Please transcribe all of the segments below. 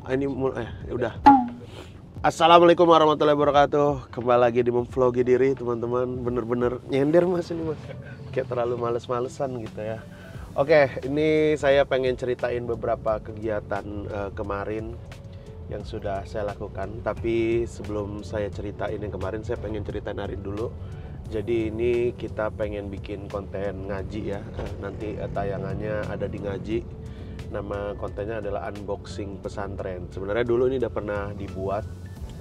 Ini udah. Assalamualaikum warahmatullahi wabarakatuh. Kembali lagi di memvlogi diri teman-teman. Bener-bener nyender mas ini mas. Kayak terlalu males-malesan gitu ya. Oke, ini saya pengen ceritain beberapa kegiatan kemarin yang sudah saya lakukan. Tapi sebelum saya ceritain yang kemarin, saya pengen ceritain hari dulu. Jadi ini kita pengen bikin konten ngaji ya. Nanti tayangannya ada di ngaji. Nama kontennya adalah unboxing pesantren. Sebenarnya dulu ini udah pernah dibuat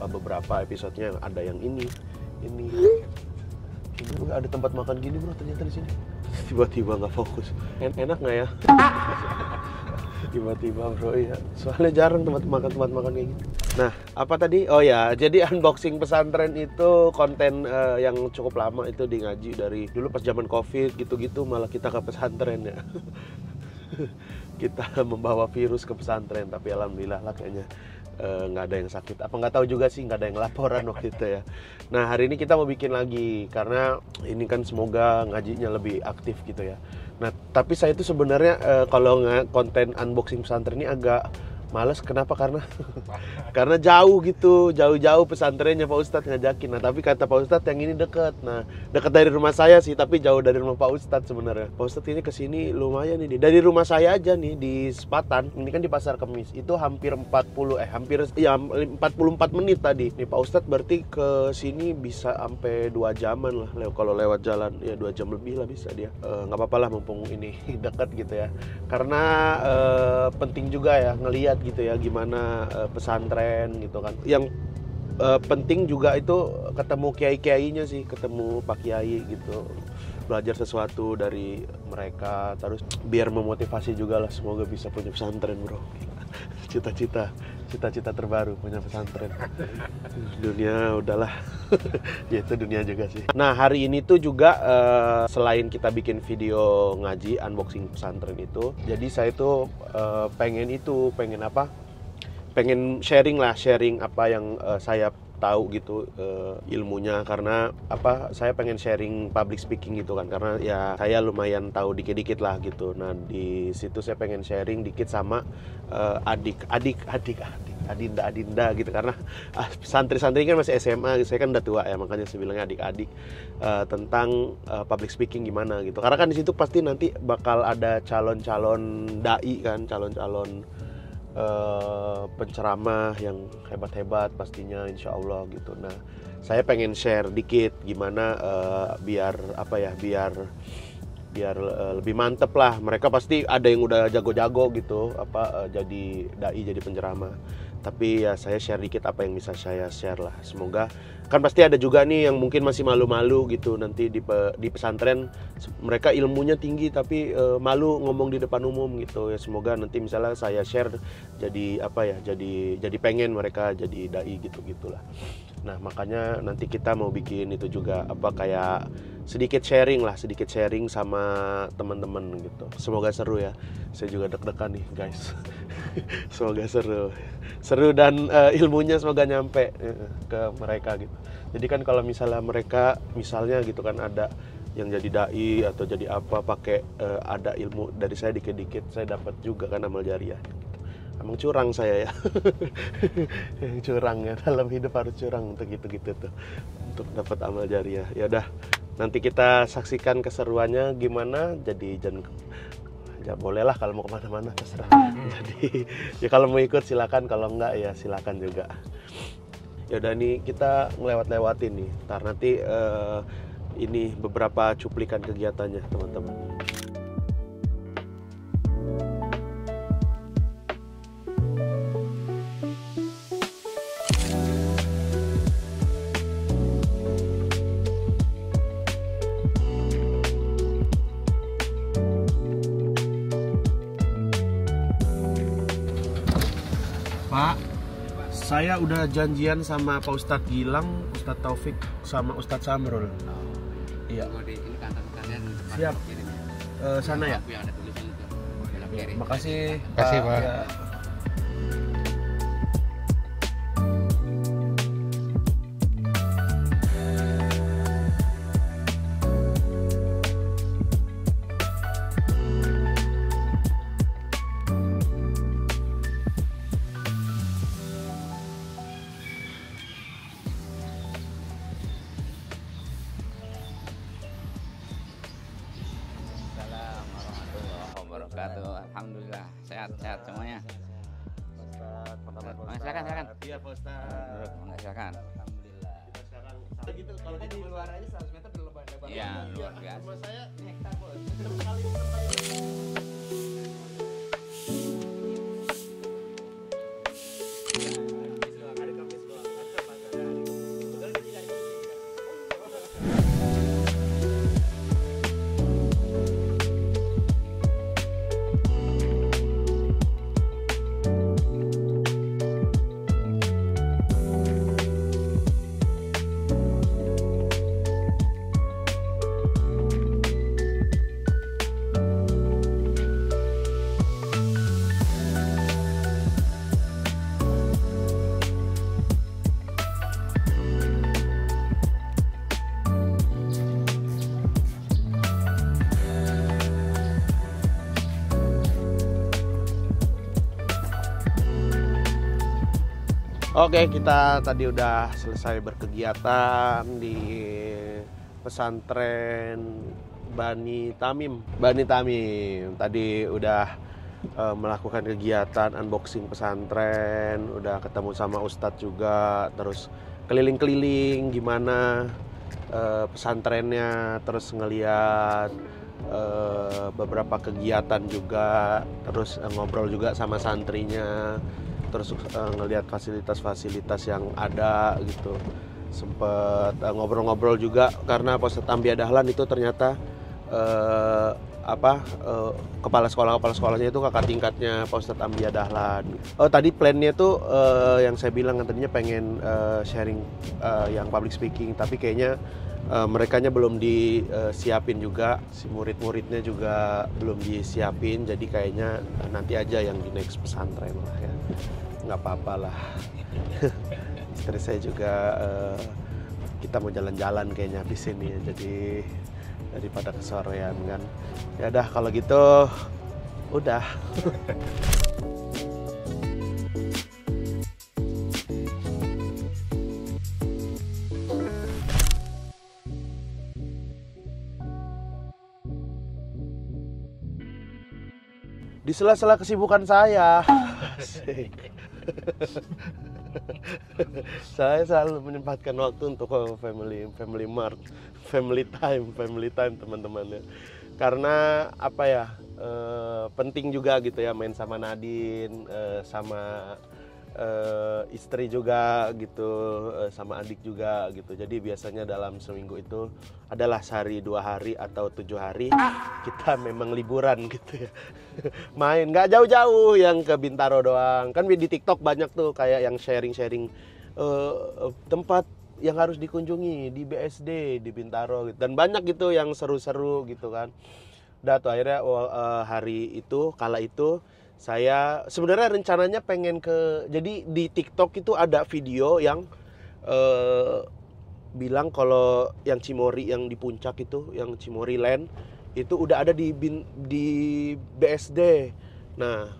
beberapa episodenya. Ada yang ini nggak ada tempat makan gini bro ternyata di sini. Tiba-tiba nggak fokus. Enak nggak ya? Tiba-tiba bro ya. Soalnya jarang tempat makan kayak gitu. Nah apa tadi? Oh ya, jadi unboxing pesantren itu konten yang cukup lama itu di ngaji dari dulu pas zaman covid gitu-gitu malah kita ke pesantren ya. Kita membawa virus ke pesantren, tapi alhamdulillah lah kayaknya nggak ada yang sakit. Apa nggak tahu juga sih, nggak ada yang laporan waktu itu ya. Nah hari ini kita mau bikin lagi karena ini kan semoga ngajinya lebih aktif gitu ya. Nah tapi saya itu sebenarnya kalau konten unboxing pesantren ini agak males. Kenapa? Karena jauh gitu, jauh-jauh pesantrennya Pak Ustadz ngajakin. Nah tapi kata Pak Ustadz yang ini deket. Nah deket dari rumah saya sih, tapi jauh dari rumah Pak Ustadz sebenarnya. Pak Ustadz ini kesini lumayan ini. Dari rumah saya aja nih di Sepatan, ini kan di Pasar Kemis, itu hampir 44 menit tadi. Nih Pak Ustadz berarti ke sini bisa sampai 2 jaman lah. Kalau lewat jalan ya 2 jam lebih lah bisa dia. Nggak apa-apa lah mumpung ini deket gitu ya. Karena penting juga ya ngelihat gitu ya gimana pesantren gitu kan. Yang penting juga itu ketemu kiai-kiainya sih, ketemu Pak Kiai gitu, belajar sesuatu dari mereka, terus biar memotivasi juga lah. Semoga bisa punya pesantren bro. Cita-cita terbaru punya pesantren. Dunia udahlah. Ya itu dunia juga sih. Nah hari ini tuh juga selain kita bikin video ngaji unboxing pesantren itu, jadi saya tuh pengen apa? Pengen sharing apa yang saya tahu gitu ilmunya, karena apa, saya pengen sharing public speaking gitu kan, karena ya saya lumayan tahu dikit-dikit lah gitu. Nah di situ saya pengen sharing dikit sama adinda gitu, karena santri-santri kan masih SMA, saya kan udah tua ya, makanya saya bilangnya adik-adik, tentang public speaking gimana gitu. Karena kan di situ pasti nanti bakal ada calon-calon dai kan, calon-calon penceramah yang hebat-hebat pastinya insya Allah gitu. Nah saya pengen share dikit gimana biar lebih mantep lah. Mereka pasti ada yang udah jago-jago gitu jadi dai, jadi penceramah. Tapi ya saya share dikit apa yang bisa saya share lah. Semoga kan pasti ada juga nih yang mungkin masih malu-malu gitu nanti di pesantren. Mereka ilmunya tinggi tapi malu ngomong di depan umum gitu ya. Semoga nanti misalnya saya share jadi jadi pengen mereka jadi dai gitu-gitulah. Nah makanya nanti kita mau bikin itu juga kayak sedikit sharing sama teman-teman gitu. Semoga seru ya. Saya juga deg-degan nih guys. Semoga seru dan ilmunya semoga nyampe ke mereka gitu. Jadi kan kalau misalnya mereka gitu kan ada yang jadi dai atau jadi apa pakai ada ilmu dari saya dikit-dikit, saya dapat juga kan amal jariah gitu. Emang curang saya ya. Curang ya, dalam hidup harus curang untuk gitu-gitu tuh, untuk dapat amal jariah. Ya udah, nanti kita saksikan keseruannya gimana. Jadi ya boleh lah kalau mau kemana-mana terserah. Jadi ya kalau mau ikut silakan, kalau enggak ya silakan juga. Ya udah nih kita ngelewat-lewatin nih. Ntar nanti ini beberapa cuplikan kegiatannya teman-teman. Pak, saya udah janjian sama Pak Ustadz Gilang, Ustadz Taufik, sama Ustadz Samrul. Iya. Ini kantor kalian. Siap. Sana ya? Yang ada tulisan itu. Belah kiri. Makasih. Makasih, Pak. Ya. Sehat semuanya. Ustaz, apa kabar Pak Ustaz? Silakan, silakan. Iya Pak Ustaz. Duduk, silakan. Alhamdulillah. Kita sekarang gitu kalau Di gitu luar aja 100 meter udah lebar. Iya, luar biasa. rumah saya Ini hektar bos. 6 kali 6 kali. Oke, kita tadi udah selesai berkegiatan di pesantren Bani Tamim. Bani Tamim tadi udah melakukan kegiatan unboxing pesantren, udah ketemu sama Ustadz juga, terus keliling-keliling gimana pesantrennya, terus ngeliat beberapa kegiatan juga, terus ngobrol juga sama santrinya, terus ngelihat fasilitas-fasilitas yang ada gitu. Sempet ngobrol-ngobrol juga karena Polsek Ambia Dahlan itu ternyata kepala sekolahnya itu kakak tingkatnya Polsek Ambia Dahlan. Oh, tadi plannya tuh yang saya bilang tadinya pengen sharing yang public speaking, tapi kayaknya merekanya belum disiapin juga, si murid-muridnya juga belum disiapin, jadi kayaknya nanti aja yang di next pesantren lah ya. Nggak apa-apa lah. Istri saya juga kita mau jalan-jalan kayaknya habis ini ya, jadi daripada kesorean kan. Ya udah kalau gitu udah. Di sela-sela kesibukan saya, saya selalu menyempatkan waktu untuk family mart, family time teman-teman ya. Karena apa ya, penting juga gitu ya main sama Nadine, sama istri juga gitu, sama adik juga gitu. Jadi biasanya dalam seminggu itu adalah sehari, 2 hari atau 7 hari kita memang liburan gitu ya. Main nggak jauh-jauh, yang ke Bintaro doang. Kan di TikTok banyak tuh kayak yang sharing-sharing tempat yang harus dikunjungi di BSD di Bintaro gitu. Dan banyak gitu yang seru-seru gitu kan. Udah tuh akhirnya hari itu, kala itu saya sebenarnya rencananya pengen jadi di TikTok itu ada video yang bilang kalau yang Cimory yang di puncak itu, yang Cimory Land itu udah ada di BSD. Nah,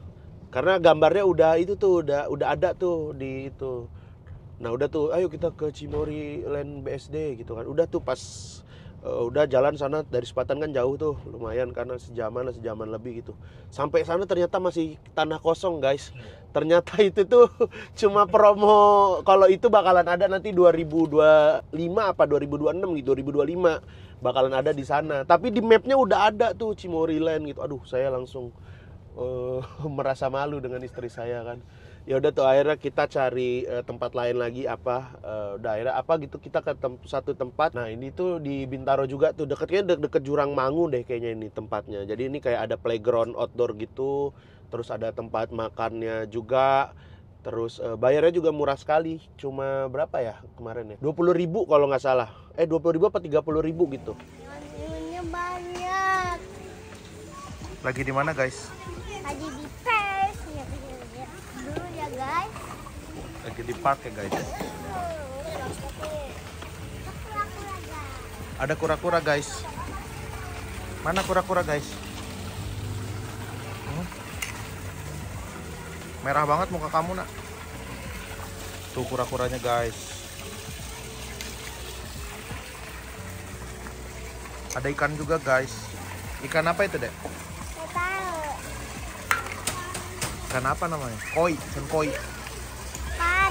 karena gambarnya udah itu tuh udah ada tuh di itu. Nah, udah tuh ayo kita ke Cimory Land BSD gitu kan. Udah tuh pas udah jalan sana dari Sepatan kan jauh tuh lumayan, karena sejaman lebih gitu. Sampai sana ternyata masih tanah kosong guys. Ternyata itu tuh cuma promo, kalau itu bakalan ada nanti 2025 apa 2026 gitu, 2025 bakalan ada di sana. Tapi di mapnya udah ada tuh Cimory Land gitu. Aduh, saya langsung merasa malu dengan istri saya kan. Ya udah tuh akhirnya kita cari tempat lain lagi daerah apa gitu, kita ke satu tempat. Nah ini tuh di Bintaro juga tuh, deket Jurang Mangu deh kayaknya ini tempatnya. Jadi ini kayak ada playground outdoor gitu, terus ada tempat makannya juga, terus bayarnya juga murah sekali, cuma berapa ya kemarin ya, 20.000 kalau nggak salah, 20.000 apa 30.000 gitu. Ini banyak. Lagi di mana guys? Lagi di pers ya, dulu ya guys. Lagi di park ya guys. Kura-kura guys. Ada kura-kura guys. Mana kura-kura guys? Merah banget muka kamu nak. Tuh kura-kuranya guys. Ada ikan juga guys. Ikan apa itu dek? Saya tahu. Ikan apa namanya? Koi, ikan koi. Pan.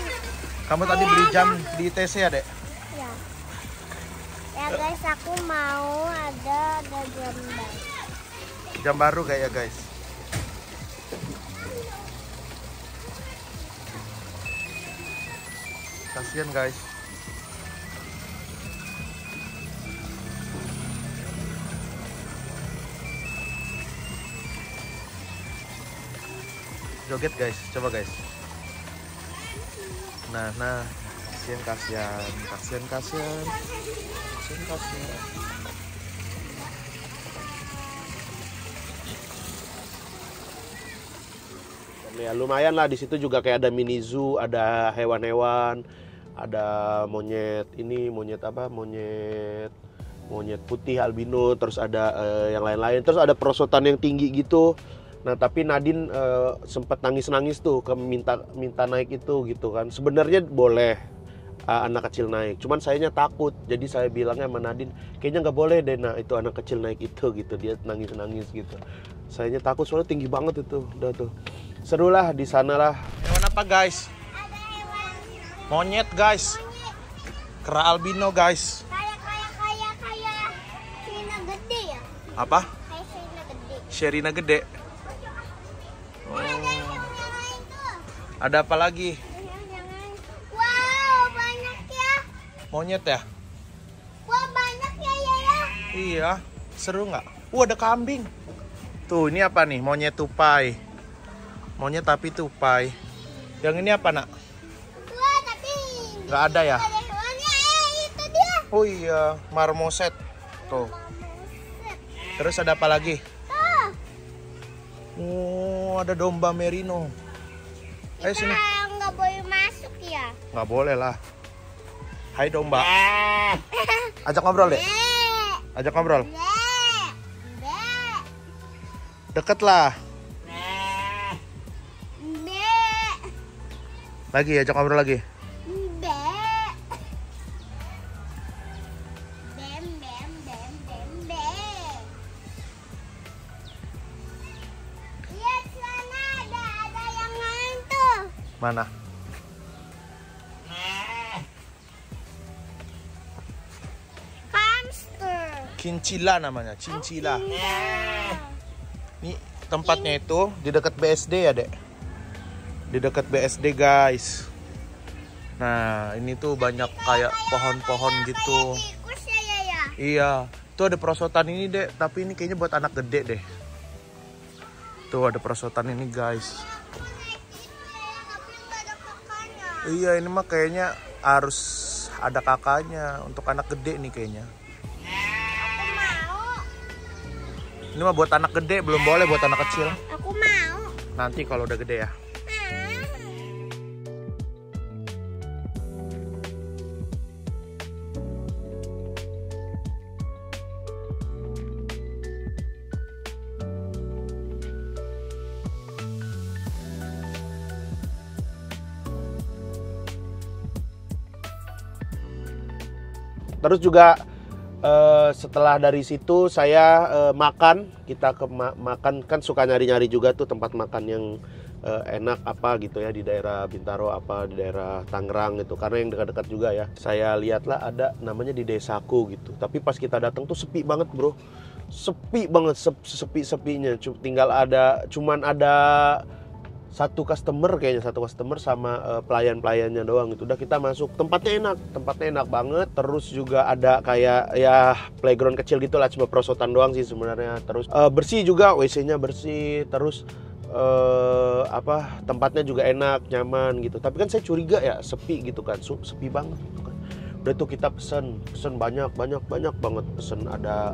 Kamu tadi beli jam di ITC ya, Dek? Ya. Ya guys, aku mau ada gambar. Jam baru kayak ya, guys. Kasihan, guys. Joget, guys. Coba, guys. Nah, kasihan. Ya lumayan lah, di situ juga kayak ada mini zoo, ada hewan-hewan, ada monyet putih albino, terus ada yang lain-lain, terus ada perosotan yang tinggi gitu. Nah tapi Nadine sempat nangis tuh minta naik itu gitu kan. Sebenarnya boleh anak kecil naik, cuman sayanya takut, jadi saya bilangnya sama Nadine kayaknya nggak boleh deh, nah itu anak kecil naik itu gitu. Dia nangis gitu, sayanya takut soalnya tinggi banget itu. Udah tuh seru lah di sana lah. Hewan apa, guys? Ada hewan Monyet, guys. Kera albino, guys. kayak Sherina gede ya. Apa? Kayak Sherina gede. Sherina gede. Ada yang lain tuh. Ada apa lagi? Jangan. Wow, banyak ya. Monyet ya? Wah, banyak ya ya. Iya. Seru nggak? Ada kambing. Tuh, ini apa nih? Monyet tupai. Monyet tapi tupai. Yang ini apa, Nak? Wah, tapi Nggak ada ya? ada hewannya. Itu dia. Oh iya, marmoset. Tuh. Terus ada apa lagi? Tuh. Oh, ada domba merino. Ayo sini. Kita nggak boleh masuk ya. Nggak boleh lah. Hai domba. Ajak ngobrol deh. Ajak ngobrol. Deket lah. Lagi, ajak ngobrol lagi. Lihat sana, ada yang lain tuh. Mana? Hamster. Cincila namanya, cincila. Ini tempatnya itu di dekat BSD ya, Dek. Di dekat BSD, guys. Nah, ini tuh banyak kayak pohon-pohon gitu. Tikus ya. Iya, tuh ada perosotan ini, Dek, tapi ini kayaknya buat anak gede deh. Tuh ada perosotan ini, guys. Iya, ini mah kayaknya harus ada kakaknya untuk anak gede nih kayaknya. Aku mau. Ini mah buat anak gede, belum boleh buat anak kecil. Aku mau. Nanti kalau udah gede ya. Terus juga setelah dari situ saya makan, kita makan kan suka nyari-nyari juga tuh tempat makan yang enak apa gitu ya di daerah Bintaro apa di daerah Tangerang gitu, karena yang dekat-dekat juga ya. Saya lihatlah ada namanya di Desaku gitu. Tapi pas kita datang tuh sepi banget, bro. Sepi banget, sepi-sepinya. Cuman ada satu customer sama pelayan-pelayannya doang gitu. Udah kita masuk, tempatnya enak banget. Terus juga ada kayak ya playground kecil gitu lah, cuma perosotan doang sih sebenarnya. Terus bersih juga, WC-nya bersih. Terus tempatnya juga enak, nyaman gitu. Tapi kan saya curiga ya sepi gitu kan, sepi banget gitu kan. Udah tuh kita pesen banyak banget pesen. Ada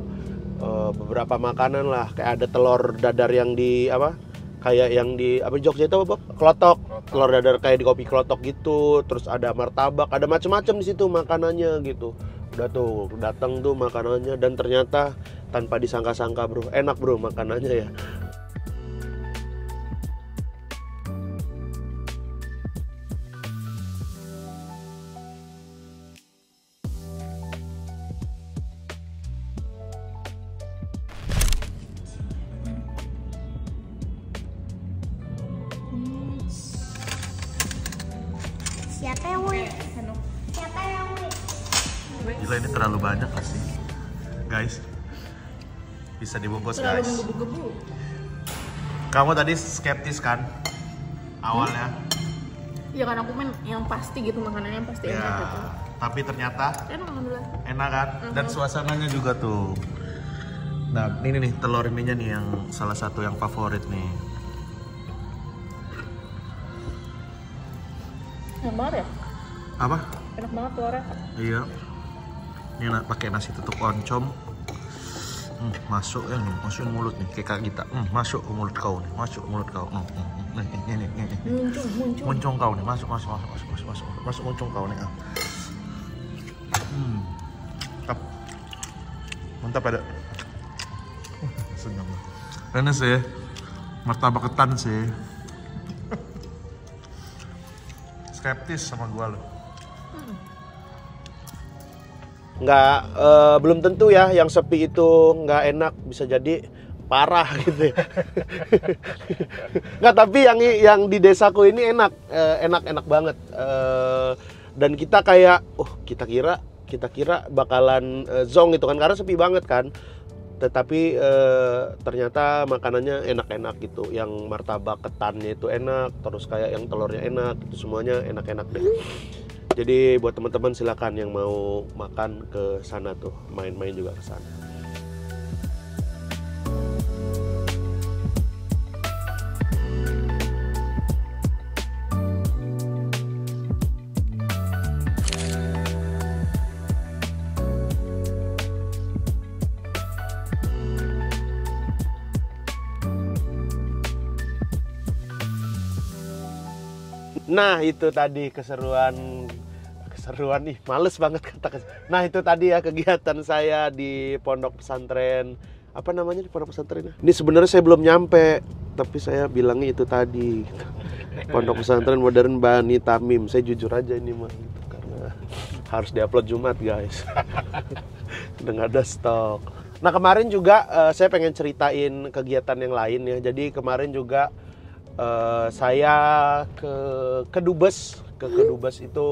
beberapa makanan lah, kayak ada telur dadar yang di kayak yang di Jogja itu klotok, telur dadar kayak di kopi klotok gitu. Terus ada martabak, ada macam-macam di situ makanannya gitu. Udah tuh datang tuh makanannya, dan ternyata tanpa disangka-sangka, bro, enak bro makanannya ya. Siapa yang wait? Siapa yang wait? Gila ini terlalu banyak pasti. Guys, bisa dibungkus guys. Kamu tadi skeptis kan? Awalnya. Iya kan aku main yang pasti gitu, makanannya yang pasti enak Ya, gitu. tapi ternyata Enak alhamdulillah. enak kan? Dan suasananya juga tuh. Nah, ini nih telur ininya nih yang salah satu yang favorit nih. Enak banget ya? Apa? Enak banget telurnya. Iya. Ini pakai nasi tutuk oncom. Masuk ya nih, masuk ke mulut nih kayak kita. Masuk ke mulut kau nih, masuk ke mulut kau. Ini. Muncung kau nih, masuk muncung kau nih. Mantap. Mantap ada. Senang. Ini sih martabak ketan sih. Skeptis sama gua loh. Nggak, belum tentu ya yang sepi itu nggak enak, bisa jadi parah gitu ya. Nggak, tapi yang di desaku ini enak banget. Dan kita kayak kita kira bakalan zong gitu kan, karena sepi banget kan. Tetapi ternyata makanannya enak-enak gitu. Yang martabak ketannya itu enak, terus kayak yang telurnya enak, itu semuanya enak-enak deh. Jadi buat teman-teman silakan yang mau makan ke sana tuh, main-main juga ke sana. Nah, itu tadi keseruan nih, males banget kata. Nah, itu tadi ya kegiatan saya di pondok pesantren. Apa namanya di pondok pesantren? Ini sebenarnya saya belum nyampe, tapi saya bilangnya itu tadi. Pondok pesantren modern Bani Tamim. Saya jujur aja ini mah, karena harus diupload Jumat, guys. Udah nggak ada stok. Nah, kemarin juga saya pengen ceritain kegiatan yang lain ya. Jadi kemarin juga saya ke Dubes. Ke Dubes itu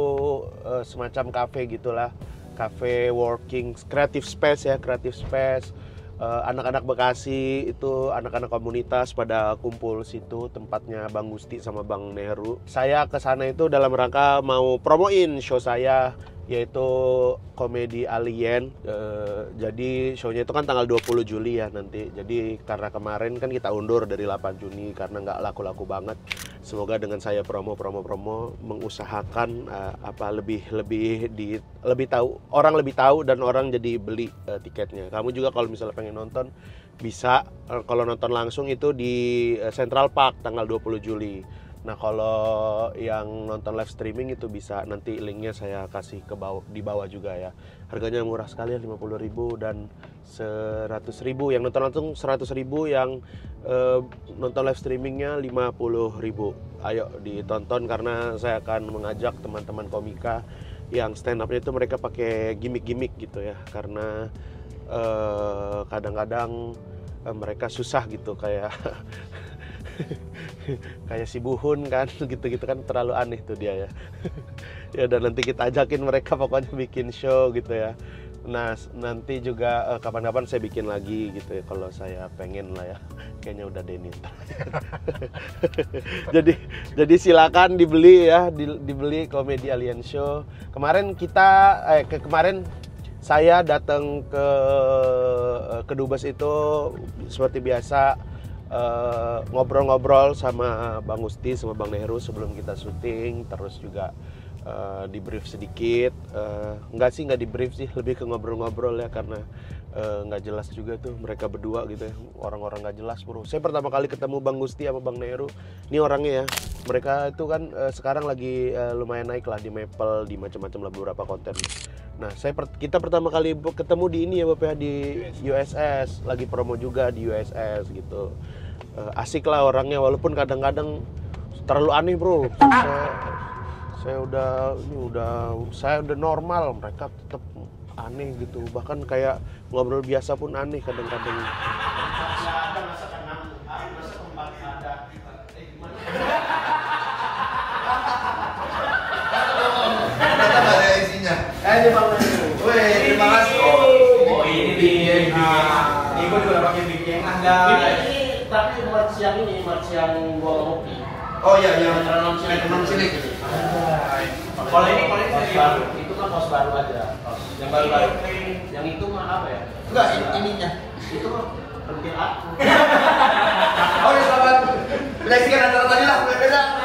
semacam kafe gitulah, kafe working, creative space ya, creative space. Anak-anak Bekasi itu, anak-anak komunitas pada kumpul situ, tempatnya Bang Gusti sama Bang Nehru. Saya ke sana itu dalam rangka mau promoin show saya, yaitu Komedi Alien. Jadi shownya itu kan tanggal 20 Juli ya nanti. Jadi karena kemarin kan kita undur dari 8 Juni karena nggak laku-laku banget. Semoga dengan saya promo mengusahakan lebih tahu, orang lebih tahu dan orang jadi beli tiketnya. Kamu juga kalau misalnya pengen nonton bisa, kalau nonton langsung itu di Central Park tanggal 20 Juli. Nah, kalau yang nonton live streaming itu bisa, nanti linknya saya kasih di bawah juga ya. Harganya murah sekali ya, 50.000 dan 100.000. Yang nonton langsung 100.000, yang nonton live streamingnya 50.000. Ayo ditonton, karena saya akan mengajak teman-teman komika yang stand up-nya itu mereka pakai gimmick-gimmick gitu ya. Karena kadang-kadang mereka susah gitu, kayak kayak si Buhun kan, gitu-gitu kan, terlalu aneh tuh dia ya. Ya, dan nanti kita ajakin mereka pokoknya bikin show gitu ya. Nah, nanti juga kapan-kapan saya bikin lagi gitu ya, kalau saya pengen lah ya. Kayaknya udah Denny. jadi silakan dibeli ya, dibeli Komedi Alien Show. Kemarin saya datang ke Dubes itu seperti biasa, ngobrol-ngobrol sama Bang Gusti sama Bang Nehru sebelum kita syuting, terus juga di brief sedikit. Nggak di brief sih, lebih ke ngobrol-ngobrol ya, karena nggak jelas juga tuh mereka berdua gitu ya, orang-orang nggak jelas bro. Saya pertama kali ketemu Bang Gusti sama Bang Nehru, ini orangnya ya, mereka itu kan sekarang lagi lumayan naik lah di Maple, di macam-macam lah beberapa konten. Nah, kita pertama kali ketemu di ini ya Bapak, di USS, lagi promo juga di USS gitu. Asik lah orangnya, walaupun kadang-kadang terlalu aneh bro. Saya udah normal, mereka tetap aneh gitu. Bahkan kayak ngobrol biasa pun aneh kadang-kadang. Oh iya, yang Metronom cilik. Kalau ini baru. Itu kan kaos baru aja. Yang baru. Yang itu mah apa ya? Enggak, ininya. Itu mah pentil aku. Oh, ini sama. Leksikan antara tadi lah, beda.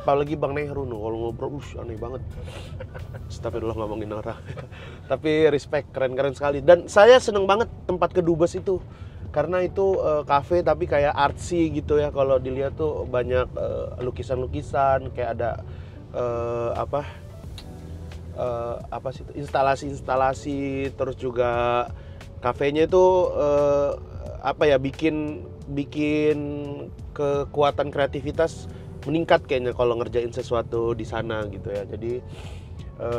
Apalagi Bang Nehru no, kalau ngobrol, aneh banget. Astagfirullah ngomongin orang. Tapi respect, keren-keren sekali. Dan saya seneng banget tempat kedubes itu. Karena itu cafe tapi kayak artsy gitu ya. Kalau dilihat tuh banyak lukisan-lukisan, kayak ada apa sih itu? Instalasi-instalasi, terus juga kafenya itu apa ya, bikin kekuatan kreativitas meningkat kayaknya kalau ngerjain sesuatu di sana gitu ya. Jadi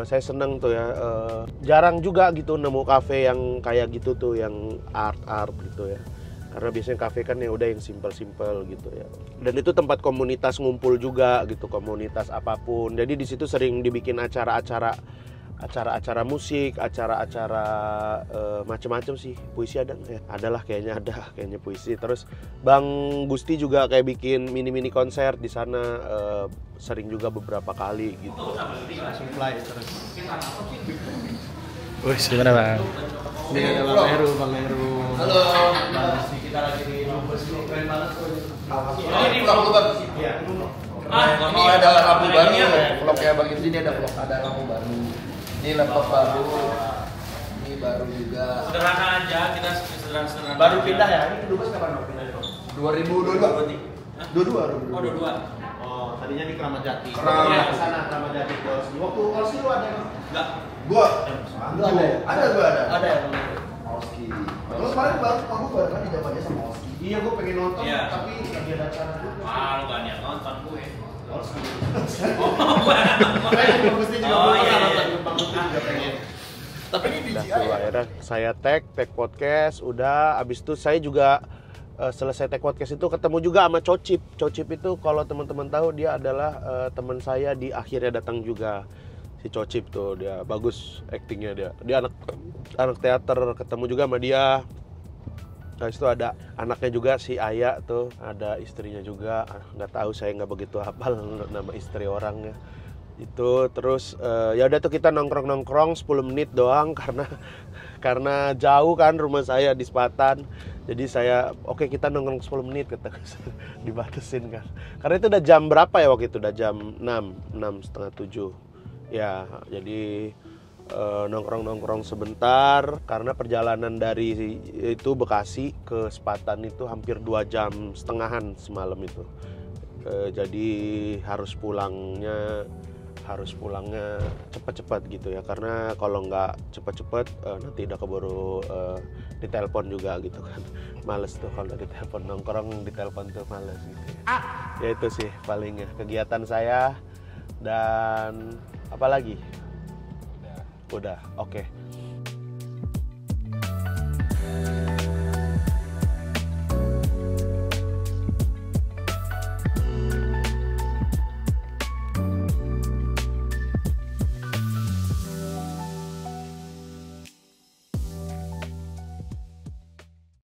saya seneng tuh ya, jarang juga gitu nemu kafe yang kayak gitu tuh, yang art gitu ya. Karena biasanya kafe kan ya udah yang simple gitu ya. Dan itu tempat komunitas ngumpul juga gitu, komunitas apapun. Jadi di situ sering dibikin acara-acara musik, acara-acara macam-macam sih. Puisi ada nggak ya? Adalah kayaknya puisi. Terus Bang Gusti juga kayak bikin mini konser di sana, sering juga beberapa kali gitu. Langsung fly terus. Wih, gimana Bang? Ini ada Bang Heru. Halo. Kita lagi di Lubes, keren banget tuh. Ini vlog Bang. Iya. Ini ada lampu baru. Vlog ya Bang, ini ada vlog, ada lampu baru. Ini laptop baru. Ini baru juga. Sederhana aja, kita sederhana. Baru pindah ya? Ini Lubes kapan mau pindah? 2022. 22. Oh, dua. Oh, tadinya di Keramat Jati. Keramat. Ke sana Keramat Jati ke Olsi. Waktu Olsi lu ada yang Enggak. Gua. Lu ada ya? Gua ada. Ada ya? Oski. Terus kemarin aku baru kan dijamannya sama Oski. Iya, gua pengen nonton Iya. tapi lagi ada acara dulu. Wah, lu gak niat nonton gue. Olsi. Oh, Bang Gusti juga Oh, belum iya, pernah iya. nonton. Bang Gusti juga pengen. Tapi ini Udah DJI tuh ya? akhirnya saya tag podcast udah. Abis itu saya juga selesai tag podcast itu ketemu juga sama Cocip. Cocip itu kalau teman-teman tahu dia adalah teman saya di Akhirnya Datang juga. Si Cocip tuh dia bagus aktingnya dia. Dia anak teater, ketemu juga sama dia. Habis itu ada anaknya juga si Aya tuh, ada istrinya juga. Nggak tahu, saya nggak begitu hafal nama istri orangnya. Itu terus ya udah tuh kita nongkrong 10 menit doang karena jauh kan rumah saya di Sepatan. Jadi saya oke, kita nongkrong 10 menit kata dibatasin kan. Karena itu udah jam berapa ya waktu itu? Udah jam 6:30, 7. Ya, jadi nongkrong sebentar karena perjalanan dari itu Bekasi ke Sepatan itu hampir 2,5 jam semalam itu. Jadi harus pulangnya cepat-cepat gitu ya, karena kalau nggak cepat-cepat nanti udah keburu ditelepon juga gitu kan. Males tuh kalau ditelepon, nongkrong ditelepon tuh males gitu ya. Ya itu sih palingnya kegiatan saya. Dan apa lagi? Udah, oke.